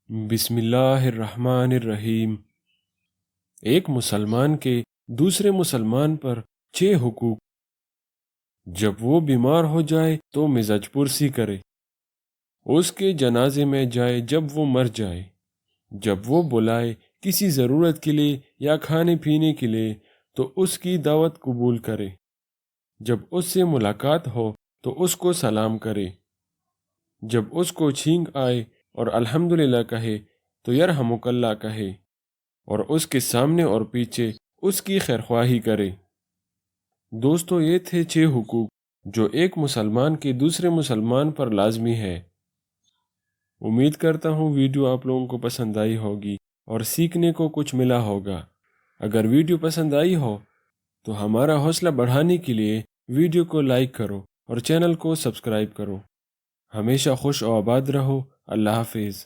بسم اللہ الرحمن الرحیم۔ ایک مسلمان کے دوسرے مسلمان پر 6 حقوق۔ جب وہ بیمار ہو جائے تو مزاج پرسی کرے، اس کے جنازے میں جائے جب وہ مر جائے، جب وہ بلائے کسی ضرورت کے لیے یا کھانے پینے کے لیے تو اس کی دعوت قبول کرے، جب اس سے ملاقات ہو تو اس کو سلام کرے، جب اس کو چھینک آئے اور الحمدللہ کہے تو یرحمک اللہ کہے، اور اس کے سامنے اور پیچھے اس کی خیرخواہی کرے۔ دوستو، یہ تھے 6 حقوق جو ایک مسلمان کے دوسرے مسلمان پر لازمی ہے۔ امید کرتا ہوں ویڈیو آپ لوگوں کو پسند آئی ہوگی اور سیکھنے کو کچھ ملا ہوگا۔ اگر ویڈیو پسند آئی ہو تو ہمارا حوصلہ بڑھانے کے لیے ویڈیو کو لائک کرو اور چینل کو سبسکرائب کرو۔ ہمیشہ خوش و آباد رہو۔ اللہ حافظ۔